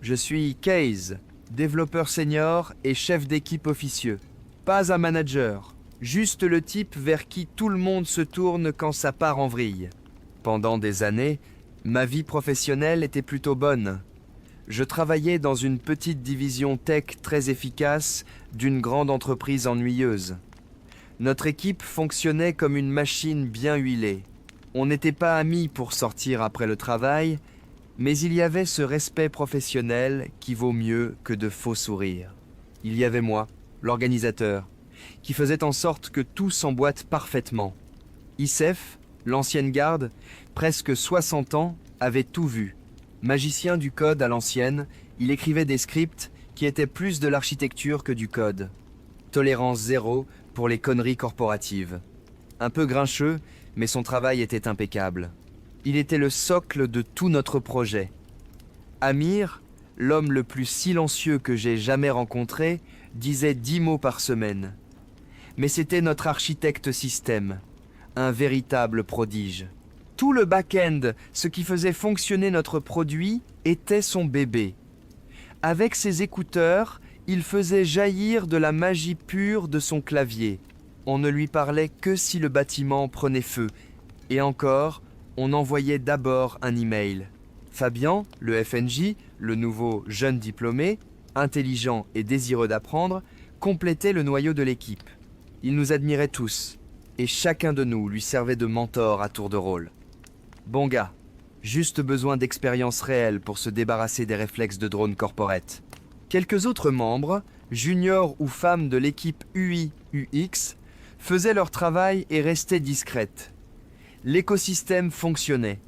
Je suis Case, développeur senior et chef d'équipe officieux. Pas un manager, juste le type vers qui tout le monde se tourne quand ça part en vrille. Pendant des années, ma vie professionnelle était plutôt bonne. Je travaillais dans une petite division tech très efficace d'une grande entreprise ennuyeuse. Notre équipe fonctionnait comme une machine bien huilée. On n'était pas amis pour sortir après le travail, mais il y avait ce respect professionnel qui vaut mieux que de faux sourires. Il y avait moi, l'organisateur, qui faisait en sorte que tout s'emboîte parfaitement. Icef, l'ancienne garde, presque 60 ans, avait tout vu. Magicien du code à l'ancienne, il écrivait des scripts qui étaient plus de l'architecture que du code. Tolérance zéro pour les conneries corporatives. Un peu grincheux, mais son travail était impeccable. Il était le socle de tout notre projet. Amir, l'homme le plus silencieux que j'ai jamais rencontré, disait 10 mots par semaine. Mais c'était notre architecte système, un véritable prodige. Tout le back-end, ce qui faisait fonctionner notre produit, était son bébé. Avec ses écouteurs, il faisait jaillir de la magie pure de son clavier. On ne lui parlait que si le bâtiment prenait feu. Et encore, on envoyait d'abord un email. Fabian, le FNJ, le nouveau jeune diplômé, intelligent et désireux d'apprendre, complétait le noyau de l'équipe. Il nous admirait tous, et chacun de nous lui servait de mentor à tour de rôle. Bon gars, juste besoin d'expérience réelle pour se débarrasser des réflexes de drone corporate. Quelques autres membres, juniors ou femmes de l'équipe UI-UX, faisaient leur travail et restaient discrètes. L'écosystème fonctionnait.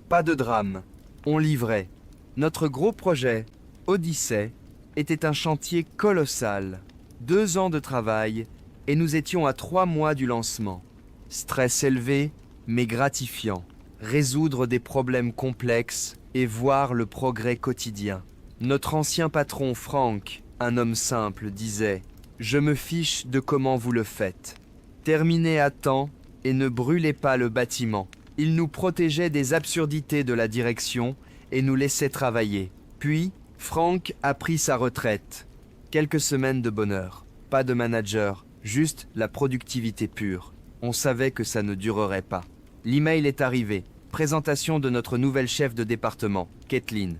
Pas de drame, on livrait. Notre gros projet, Odyssey, était un chantier colossal. 2 ans de travail, et nous étions à 3 mois du lancement. Stress élevé, mais gratifiant. Résoudre des problèmes complexes et voir le progrès quotidien. Notre ancien patron Franck, un homme simple, disait « Je me fiche de comment vous le faites. Terminez à temps et ne brûlez pas le bâtiment. » Il nous protégeait des absurdités de la direction et nous laissait travailler. Puis, Franck a pris sa retraite. Quelques semaines de bonheur. Pas de manager, juste la productivité pure. On savait que ça ne durerait pas. L'email est arrivé. Présentation de notre nouvelle chef de département, Kathleen.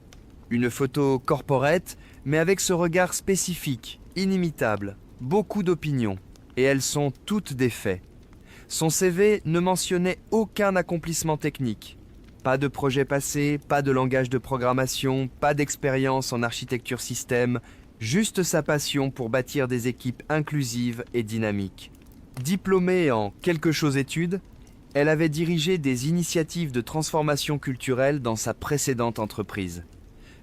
Une photo corporate, mais avec ce regard spécifique, inimitable, beaucoup d'opinions, et elles sont toutes des faits. Son CV ne mentionnait aucun accomplissement technique. Pas de projet passé, pas de langage de programmation, pas d'expérience en architecture système, juste sa passion pour bâtir des équipes inclusives et dynamiques. Diplômée en quelque chose études, elle avait dirigé des initiatives de transformation culturelle dans sa précédente entreprise.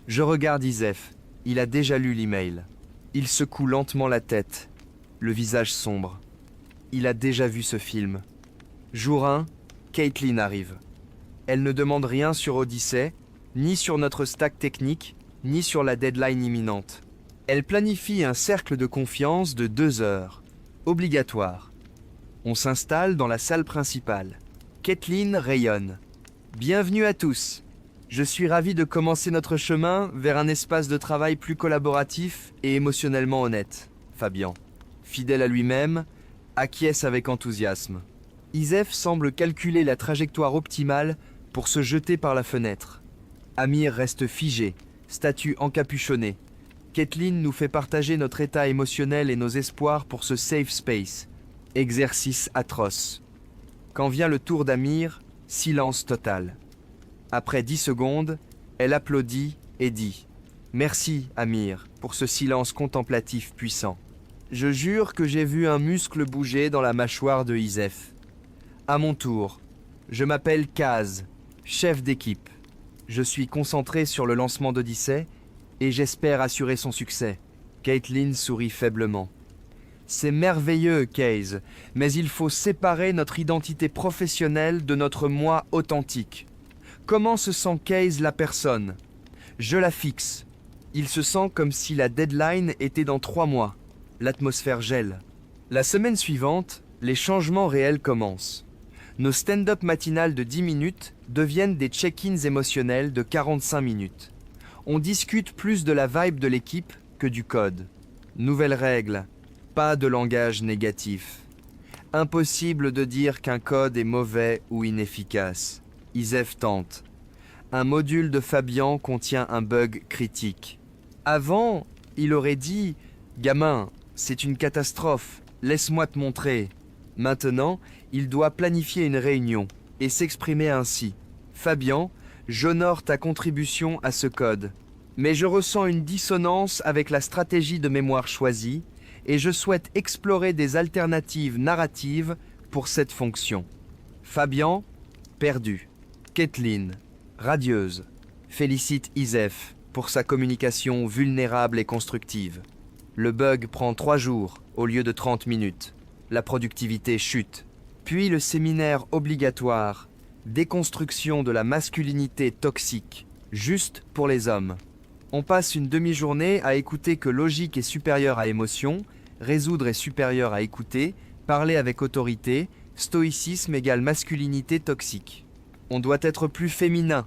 Je regarde Isef, il a déjà lu l'email. Il secoue lentement la tête, le visage sombre. Il a déjà vu ce film. Jour 1, Caitlin arrive. Elle ne demande rien sur Odyssey, ni sur notre stack technique, ni sur la deadline imminente. Elle planifie un cercle de confiance de 2 heures, obligatoire. On s'installe dans la salle principale. Caitlin rayonne. Bienvenue à tous. Je suis ravi de commencer notre chemin vers un espace de travail plus collaboratif et émotionnellement honnête. Fabian, fidèle à lui-même, acquiesce avec enthousiasme. Isef semble calculer la trajectoire optimale pour se jeter par la fenêtre. Amir reste figé, statue encapuchonnée. Caitlin nous fait partager notre état émotionnel et nos espoirs pour ce safe space. Exercice atroce. Quand vient le tour d'Amir, silence total. Après 10 secondes, elle applaudit et dit « Merci, Amir, pour ce silence contemplatif puissant. Je jure que j'ai vu un muscle bouger dans la mâchoire de Isef. À mon tour, je m'appelle Kaz, chef d'équipe. Je suis concentré sur le lancement d'Odyssey et j'espère assurer son succès. » Caitlin sourit faiblement. C'est merveilleux, Case, mais il faut séparer notre identité professionnelle de notre moi authentique. Comment se sent Case la personne? Je la fixe. Il se sent comme si la deadline était dans 3 mois. L'atmosphère gèle. La semaine suivante, les changements réels commencent. Nos stand-up matinales de 10 minutes deviennent des check-ins émotionnels de 45 minutes. On discute plus de la vibe de l'équipe que du code. Nouvelle règle, pas de langage négatif. Impossible de dire qu'un code est mauvais ou inefficace. Isef tente. Un module de Fabian contient un bug critique. Avant, il aurait dit « Gamin, c'est une catastrophe, laisse-moi te montrer ». Maintenant, il doit planifier une réunion et s'exprimer ainsi. « Fabian, j'honore ta contribution à ce code, mais je ressens une dissonance avec la stratégie de mémoire choisie et je souhaite explorer des alternatives narratives pour cette fonction. » Fabian, perdu. Kathleen, radieuse, félicite Isef pour sa communication vulnérable et constructive. Le bug prend 3 jours au lieu de 30 minutes. La productivité chute. Puis le séminaire obligatoire, déconstruction de la masculinité toxique, juste pour les hommes. On passe une demi-journée à écouter que logique est supérieure à émotion, résoudre est supérieur à écouter, parler avec autorité, stoïcisme égale masculinité toxique. On doit être plus féminin,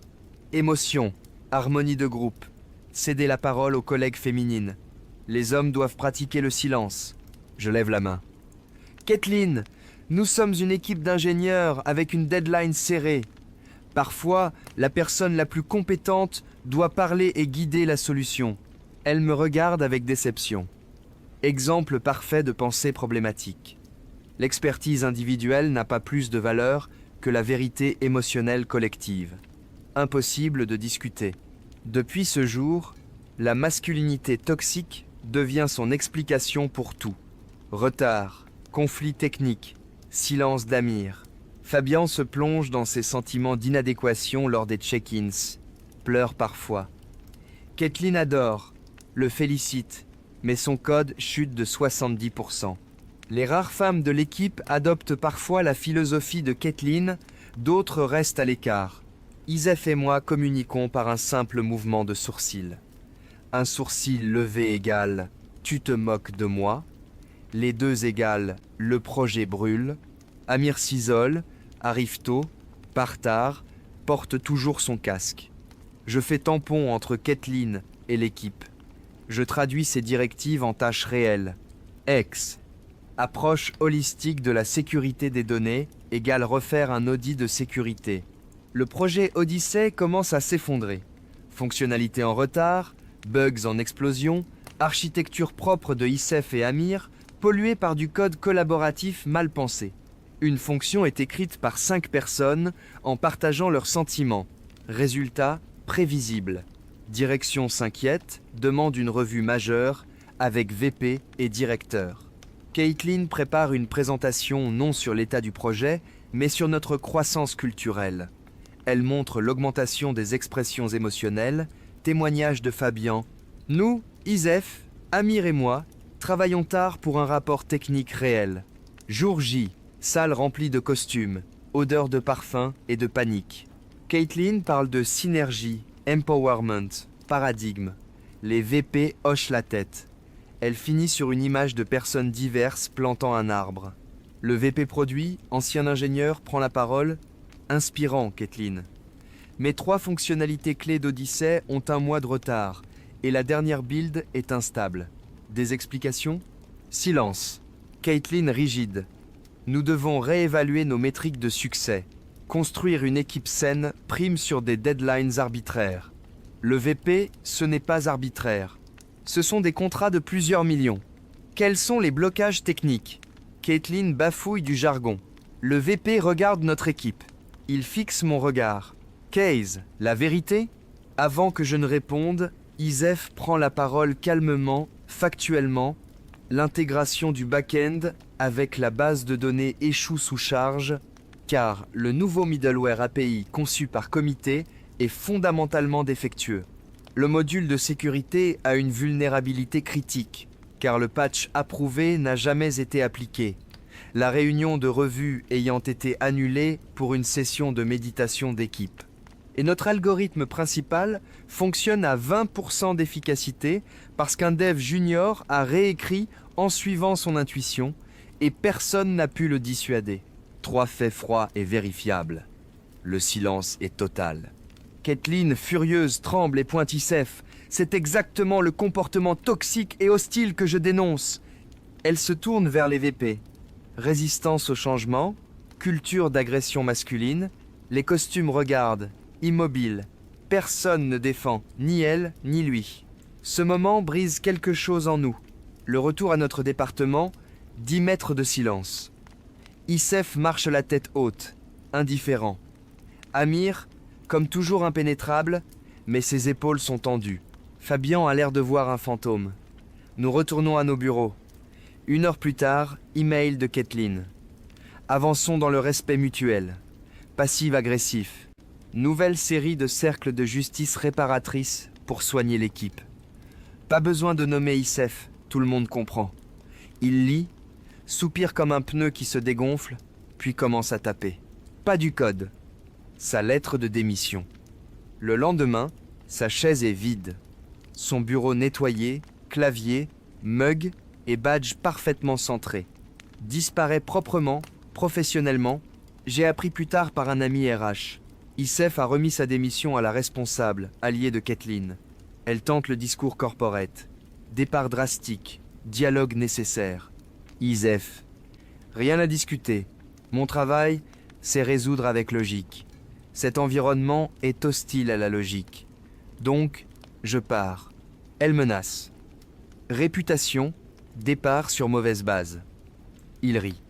émotion, harmonie de groupe, céder la parole aux collègues féminines. Les hommes doivent pratiquer le silence. Je lève la main. Kathleen, nous sommes une équipe d'ingénieurs avec une deadline serrée. Parfois, la personne la plus compétente doit parler et guider la solution. Elle me regarde avec déception. Exemple parfait de pensée problématique. L'expertise individuelle n'a pas plus de valeur que la vérité émotionnelle collective. Impossible de discuter. Depuis ce jour, la masculinité toxique devient son explication pour tout. Retard, conflit technique, silence d'Amir. Fabian se plonge dans ses sentiments d'inadéquation lors des check-ins, pleure parfois. Kathleen adore, le félicite, mais son code chute de 70%. Les rares femmes de l'équipe adoptent parfois la philosophie de Kathleen, d'autres restent à l'écart. Isef et moi communiquons par un simple mouvement de sourcil. Un sourcil levé égale « tu te moques de moi », les deux égale « le projet brûle », Amir s'isole, arrive tôt, part tard, porte toujours son casque. Je fais tampon entre Kathleen et l'équipe. Je traduis ces directives en tâches réelles. X. Approche holistique de la sécurité des données égale refaire un audit de sécurité. Le projet Odyssey commence à s'effondrer. Fonctionnalités en retard, bugs en explosion, architecture propre de Isef et Amir, polluée par du code collaboratif mal pensé. Une fonction est écrite par 5 personnes en partageant leurs sentiments. Résultat prévisible. Direction s'inquiète, demande une revue majeure avec VP et directeur. Kathleen prépare une présentation non sur l'état du projet, mais sur notre croissance culturelle. Elle montre l'augmentation des expressions émotionnelles, témoignage de Fabian. Nous, Isef, Amir et moi, travaillons tard pour un rapport technique réel. Jour J, salle remplie de costumes, odeur de parfum et de panique. Kathleen parle de synergie, empowerment, paradigme. Les VP hochent la tête. Elle finit sur une image de personnes diverses plantant un arbre. Le VP produit, ancien ingénieur, prend la parole. Inspirant, Kathleen. Mes 3 fonctionnalités clés d'Odyssey ont 1 mois de retard et la dernière build est instable. Des explications? Silence. Kathleen rigide. Nous devons réévaluer nos métriques de succès. Construire une équipe saine prime sur des deadlines arbitraires. Le VP, ce n'est pas arbitraire. Ce sont des contrats de plusieurs millions. Quels sont les blocages techniques? Kathleen bafouille du jargon. Le VP regarde notre équipe. Il fixe mon regard. Case, la vérité? Avant que je ne réponde, Isef prend la parole calmement, factuellement. L'intégration du back-end avec la base de données échoue sous charge, car le nouveau middleware API conçu par comité est fondamentalement défectueux. Le module de sécurité a une vulnérabilité critique, car le patch approuvé n'a jamais été appliqué. La réunion de revue ayant été annulée pour une session de méditation d'équipe. Et notre algorithme principal fonctionne à 20% d'efficacité parce qu'un dev junior a réécrit en suivant son intuition et personne n'a pu le dissuader. 3 faits froids et vérifiables. Le silence est total. Caitlin, furieuse, tremble et pointe Issef. C'est exactement le comportement toxique et hostile que je dénonce. Elle se tourne vers les VP. Résistance au changement, culture d'agression masculine, les costumes regardent, immobiles. Personne ne défend, ni elle, ni lui. Ce moment brise quelque chose en nous. Le retour à notre département, 10 mètres de silence. Issef marche la tête haute, indifférent. Amir, comme toujours impénétrable, mais ses épaules sont tendues. Fabian a l'air de voir un fantôme. Nous retournons à nos bureaux. 1 heure plus tard, email de Caitlin. Avançons dans le respect mutuel. Passif-agressif. Nouvelle série de cercles de justice réparatrice pour soigner l'équipe. Pas besoin de nommer Issef, tout le monde comprend. Il lit, soupire comme un pneu qui se dégonfle, puis commence à taper. Pas du code. Sa lettre de démission. Le lendemain, sa chaise est vide. Son bureau nettoyé, clavier, mug et badge parfaitement centré. Disparaît proprement, professionnellement. J'ai appris plus tard par un ami RH. Issef a remis sa démission à la responsable, alliée de Caitlin. Elle tente le discours corporate. Départ drastique, dialogue nécessaire. Issef. Rien à discuter. Mon travail, c'est résoudre avec logique. Cet environnement est hostile à la logique. Donc, je pars. Elle menace. Réputation, départ sur mauvaise base. Il rit.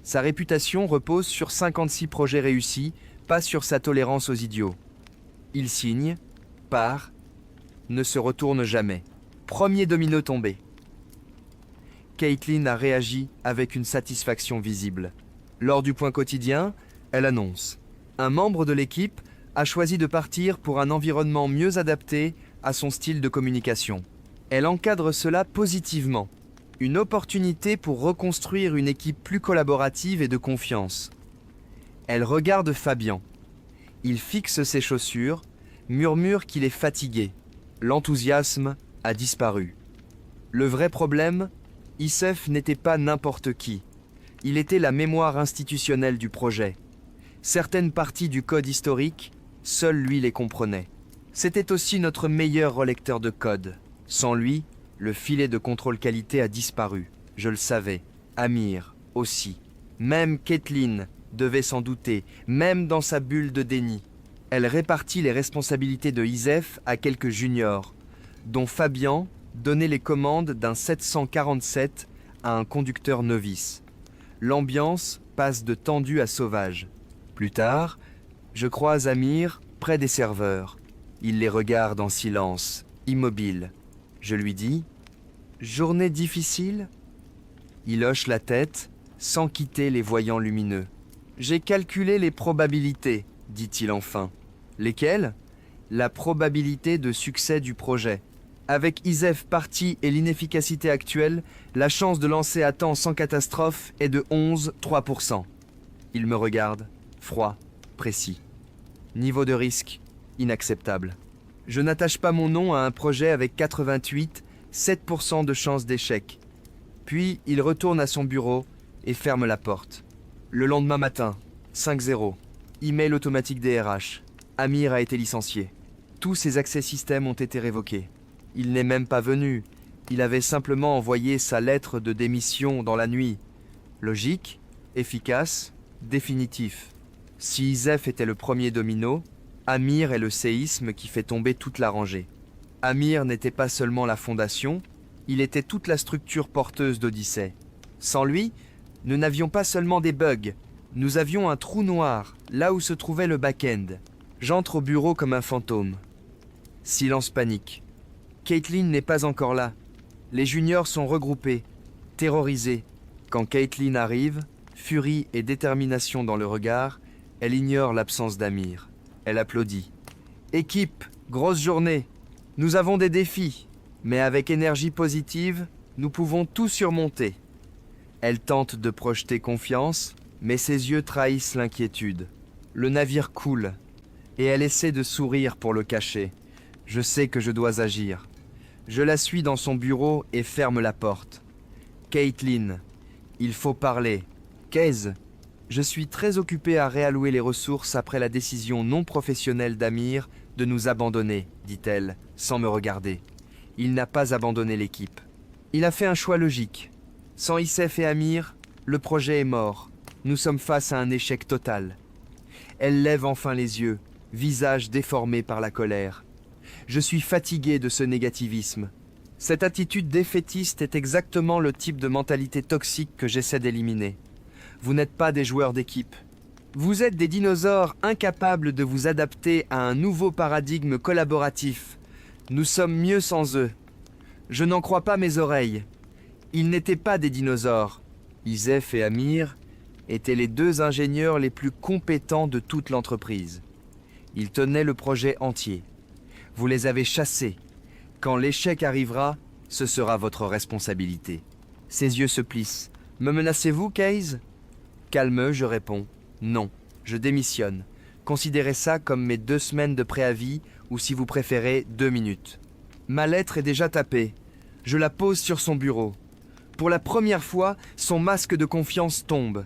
Sa réputation repose sur 56 projets réussis, pas sur sa tolérance aux idiots. Il signe, part, ne se retourne jamais. Premier domino tombé. Caitlin a réagi avec une satisfaction visible. Lors du point quotidien, elle annonce. Un membre de l'équipe a choisi de partir pour un environnement mieux adapté à son style de communication. Elle encadre cela positivement. Une opportunité pour reconstruire une équipe plus collaborative et de confiance. Elle regarde Fabian. Il fixe ses chaussures, murmure qu'il est fatigué. L'enthousiasme a disparu. Le vrai problème, Issef n'était pas n'importe qui. Il était la mémoire institutionnelle du projet. Certaines parties du code historique, seul lui les comprenait. C'était aussi notre meilleur relecteur de code. Sans lui, le filet de contrôle qualité a disparu. Je le savais. Amir aussi. Même Caitlin devait s'en douter, même dans sa bulle de déni. Elle répartit les responsabilités de Issef à quelques juniors, dont Fabian donnait les commandes d'un 747 à un conducteur novice. L'ambiance passe de tendue à sauvage. Plus tard, je croise Amir près des serveurs. Il les regarde en silence, immobile. Je lui dis « Journée difficile ?» Il hoche la tête, sans quitter les voyants lumineux. « J'ai calculé les probabilités, dit-il enfin. Lesquelles ? La probabilité de succès du projet. Avec Issef parti et l'inefficacité actuelle, la chance de lancer à temps sans catastrophe est de 11,3%. Il me regarde, froid, précis. Niveau de risque, inacceptable. Je n'attache pas mon nom à un projet avec 7% de chance d'échec. Puis il retourne à son bureau et ferme la porte. Le lendemain matin, 5-0. Email automatique des RH. Amir a été licencié. Tous ses accès système ont été révoqués. Il n'est même pas venu. Il avait simplement envoyé sa lettre de démission dans la nuit. Logique, efficace, définitif. Si Issef était le premier domino, Amir est le séisme qui fait tomber toute la rangée. Amir n'était pas seulement la fondation, il était toute la structure porteuse d'Odyssée. Sans lui, nous n'avions pas seulement des bugs, nous avions un trou noir, là où se trouvait le back-end. J'entre au bureau comme un fantôme. Silence panique. Caitlin n'est pas encore là. Les juniors sont regroupés, terrorisés. Quand Caitlin arrive, furie et détermination dans le regard, elle ignore l'absence d'Amir. Elle applaudit. « Équipe, grosse journée. Nous avons des défis, mais avec énergie positive, nous pouvons tout surmonter. » Elle tente de projeter confiance, mais ses yeux trahissent l'inquiétude. Le navire coule, et elle essaie de sourire pour le cacher. Je sais que je dois agir. Je la suis dans son bureau et ferme la porte. « Caitlin, il faut parler. » « Qu'est-ce » Je suis très occupé à réallouer les ressources après la décision non professionnelle d'Amir de nous abandonner, dit-elle, sans me regarder. Il n'a pas abandonné l'équipe. Il a fait un choix logique. Sans Youssef et Amir, le projet est mort. Nous sommes face à un échec total. Elle lève enfin les yeux, visage déformé par la colère. Je suis fatigué de ce négativisme. Cette attitude défaitiste est exactement le type de mentalité toxique que j'essaie d'éliminer. Vous n'êtes pas des joueurs d'équipe. Vous êtes des dinosaures incapables de vous adapter à un nouveau paradigme collaboratif. Nous sommes mieux sans eux. Je n'en crois pas mes oreilles. Ils n'étaient pas des dinosaures. Youssef et Amir étaient les deux ingénieurs les plus compétents de toute l'entreprise. Ils tenaient le projet entier. Vous les avez chassés. Quand l'échec arrivera, ce sera votre responsabilité. Ses yeux se plissent. Me menacez-vous, Case? Calmeux, je réponds. Non, je démissionne. Considérez ça comme mes 2 semaines de préavis, ou si vous préférez, 2 minutes. Ma lettre est déjà tapée. Je la pose sur son bureau. Pour la première fois, son masque de confiance tombe.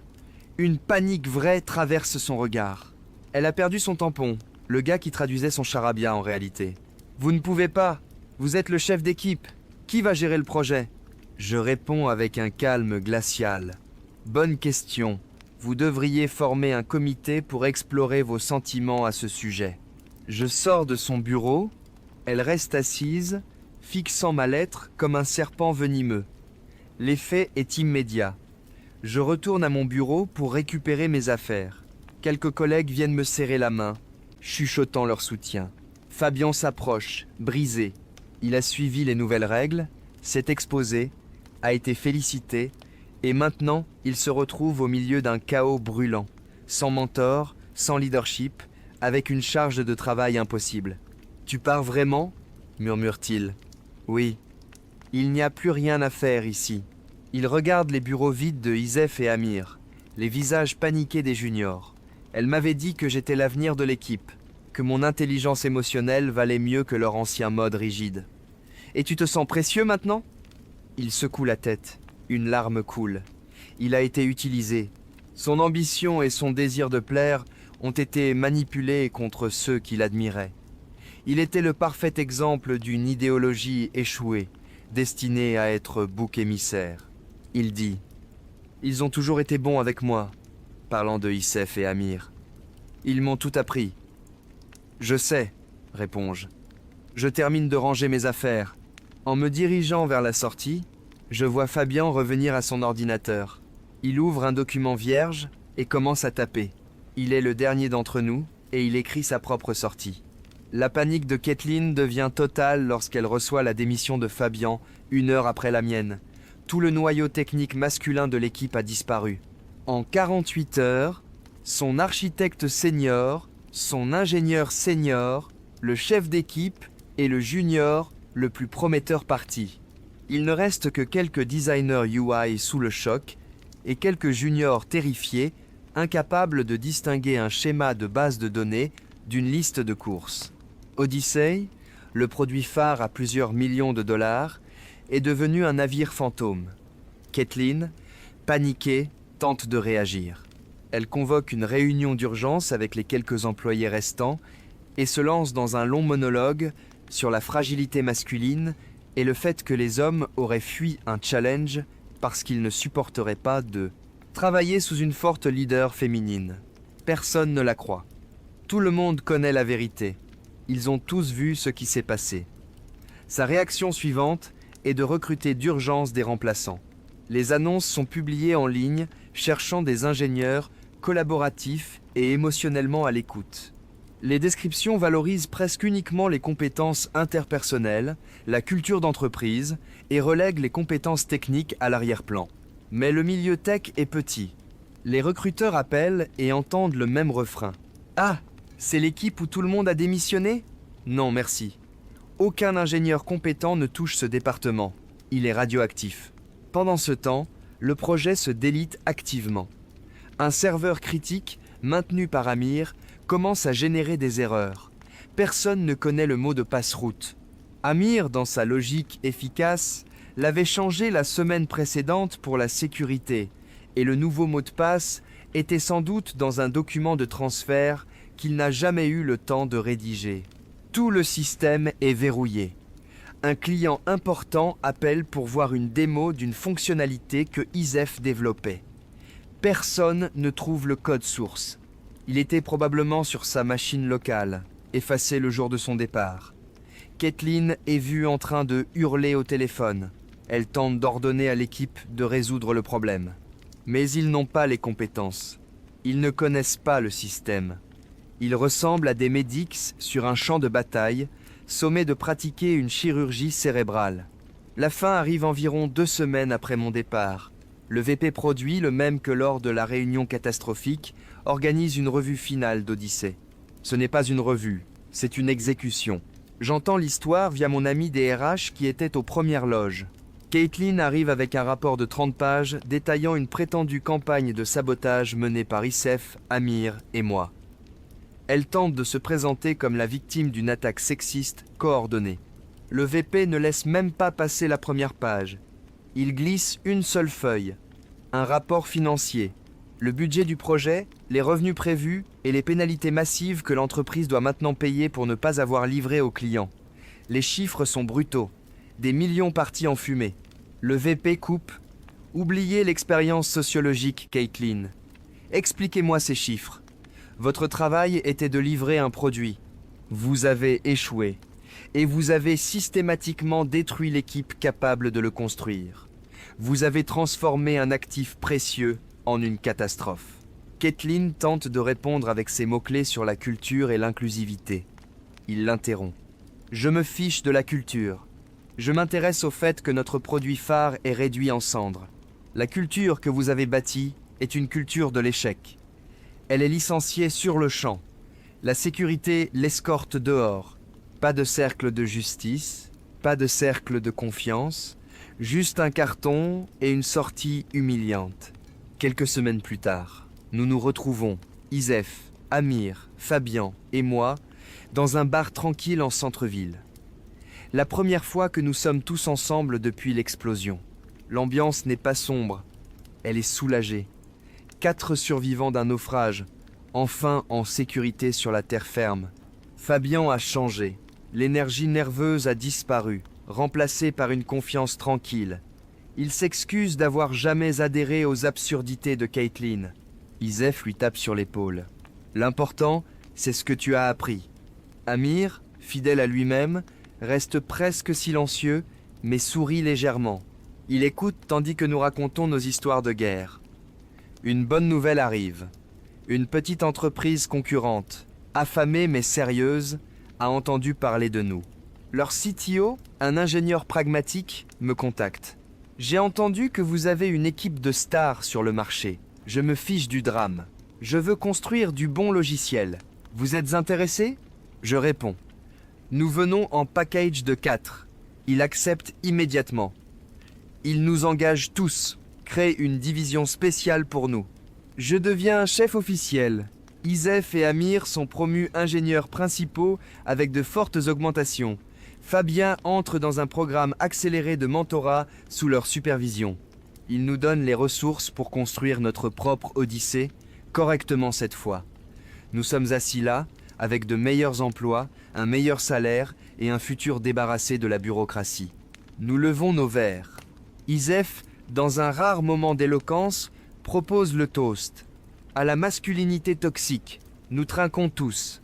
Une panique vraie traverse son regard. Elle a perdu son tampon, le gars qui traduisait son charabia en réalité. Vous ne pouvez pas. Vous êtes le chef d'équipe. Qui va gérer le projet? Je réponds avec un calme glacial. Bonne question. Vous devriez former un comité pour explorer vos sentiments à ce sujet. Je sors de son bureau. Elle reste assise, fixant ma lettre comme un serpent venimeux. L'effet est immédiat. Je retourne à mon bureau pour récupérer mes affaires. Quelques collègues viennent me serrer la main, chuchotant leur soutien. Fabien s'approche, brisé. Il a suivi les nouvelles règles, s'est exposé, a été félicité, et maintenant il se retrouve au milieu d'un chaos brûlant, sans mentor, sans leadership, avec une charge de travail impossible. « Tu pars vraiment ?» murmure-t-il. « Oui. Il n'y a plus rien à faire ici. » Il regarde les bureaux vides de Youssef et Amir, les visages paniqués des juniors. Elle m'avait dit que j'étais l'avenir de l'équipe, que mon intelligence émotionnelle valait mieux que leur ancien mode rigide. « Et tu te sens précieux maintenant ?» Il secoue la tête, une larme coule. Il a été utilisé. Son ambition et son désir de plaire ont été manipulés contre ceux qui l'admiraient. Il était le parfait exemple d'une idéologie échouée, destinée à être bouc émissaire. Il dit « Ils ont toujours été bons avec moi », parlant de Youssef et Amir. « Ils m'ont tout appris. »« Je sais », réponds-je. Je termine de ranger mes affaires. En me dirigeant vers la sortie, je vois Fabien revenir à son ordinateur. Il ouvre un document vierge et commence à taper. Il est le dernier d'entre nous et il écrit sa propre sortie. La panique de Kathleen devient totale lorsqu'elle reçoit la démission de Fabien 1 heure après la mienne. Tout le noyau technique masculin de l'équipe a disparu. En 48 heures, son architecte senior, son ingénieur senior, le chef d'équipe et le junior le plus prometteur partis. Il ne reste que quelques designers UI sous le choc et quelques juniors terrifiés, incapables de distinguer un schéma de base de données d'une liste de courses. Odyssey, le produit phare à plusieurs millions de dollars, est devenu un navire fantôme. Kathleen, paniquée, tente de réagir. Elle convoque une réunion d'urgence avec les quelques employés restants et se lance dans un long monologue sur la fragilité masculine et le fait que les hommes auraient fui un challenge parce qu'ils ne supporteraient pas de travailler sous une forte leader féminine. Personne ne la croit. Tout le monde connaît la vérité. Ils ont tous vu ce qui s'est passé. Sa réaction suivante est de recruter d'urgence des remplaçants. Les annonces sont publiées en ligne, cherchant des ingénieurs collaboratifs et émotionnellement à l'écoute. Les descriptions valorisent presque uniquement les compétences interpersonnelles, la culture d'entreprise et relèguent les compétences techniques à l'arrière-plan. Mais le milieu tech est petit. Les recruteurs appellent et entendent le même refrain. « Ah, c'est l'équipe où tout le monde a démissionné ? Non, merci. Aucun ingénieur compétent ne touche ce département. Il est radioactif. » Pendant ce temps, le projet se délite activement. Un serveur critique, maintenu par Amir, commence à générer des erreurs. Personne ne connaît le mot de passe-route. Amir, dans sa logique efficace, l'avait changé la semaine précédente pour la sécurité, et le nouveau mot de passe était sans doute dans un document de transfert qu'il n'a jamais eu le temps de rédiger. Tout le système est verrouillé. Un client important appelle pour voir une démo d'une fonctionnalité que Isef développait. Personne ne trouve le code source. Il était probablement sur sa machine locale, effacé le jour de son départ. Caitlin est vue en train de hurler au téléphone. Elle tente d'ordonner à l'équipe de résoudre le problème. Mais ils n'ont pas les compétences. Ils ne connaissent pas le système. Ils ressemblent à des médics sur un champ de bataille, sommés de pratiquer une chirurgie cérébrale. La fin arrive environ 2 semaines après mon départ. Le VP produit, le même que lors de la réunion catastrophique, organise une revue finale d'Odyssée. Ce n'est pas une revue, c'est une exécution. J'entends l'histoire via mon ami des RH qui était aux premières loges. Caitlin arrive avec un rapport de 30 pages détaillant une prétendue campagne de sabotage menée par Isef, Amir et moi. Elle tente de se présenter comme la victime d'une attaque sexiste coordonnée. Le VP ne laisse même pas passer la première page. Il glisse une seule feuille, un rapport financier, le budget du projet, les revenus prévus et les pénalités massives que l'entreprise doit maintenant payer pour ne pas avoir livré aux clients. Les chiffres sont brutaux, des millions partis en fumée. Le VP coupe. Oubliez l'expérience sociologique, Caitlin. Expliquez-moi ces chiffres. Votre travail était de livrer un produit. Vous avez échoué. Et vous avez systématiquement détruit l'équipe capable de le construire. Vous avez transformé un actif précieux en une catastrophe. Caitlin tente de répondre avec ses mots-clés sur la culture et l'inclusivité. Il l'interrompt. Je me fiche de la culture. Je m'intéresse au fait que notre produit phare est réduit en cendres. La culture que vous avez bâtie est une culture de l'échec. Elle est licenciée sur le champ. La sécurité l'escorte dehors. Pas de cercle de justice, pas de cercle de confiance, juste un carton et une sortie humiliante. Quelques semaines plus tard, nous nous retrouvons, Isef, Amir, Fabian et moi, dans un bar tranquille en centre-ville. La première fois que nous sommes tous ensemble depuis l'explosion. L'ambiance n'est pas sombre, elle est soulagée. 4 survivants d'un naufrage, enfin en sécurité sur la terre ferme. Fabian a changé. L'énergie nerveuse a disparu, remplacée par une confiance tranquille. Il s'excuse d'avoir jamais adhéré aux absurdités de Caitlin. Isef lui tape sur l'épaule. L'important, c'est ce que tu as appris. Amir, fidèle à lui-même, reste presque silencieux, mais sourit légèrement. Il écoute tandis que nous racontons nos histoires de guerre. Une bonne nouvelle arrive. Une petite entreprise concurrente, affamée mais sérieuse, a entendu parler de nous. Leur CTO, un ingénieur pragmatique, me contacte. J'ai entendu que vous avez une équipe de stars sur le marché. Je me fiche du drame. Je veux construire du bon logiciel. Vous êtes intéressé ? Je réponds. Nous venons en package de 4. Il accepte immédiatement. Il nous engage tous, crée une division spéciale pour nous. Je deviens chef officiel. Isef et Amir sont promus ingénieurs principaux avec de fortes augmentations. Fabien entre dans un programme accéléré de mentorat sous leur supervision. Ils nous donnent les ressources pour construire notre propre Odyssée, correctement cette fois. Nous sommes assis là, avec de meilleurs emplois, un meilleur salaire et un futur débarrassé de la bureaucratie. Nous levons nos verres. Isef, dans un rare moment d'éloquence, propose le toast. À la masculinité toxique, nous trinquons tous.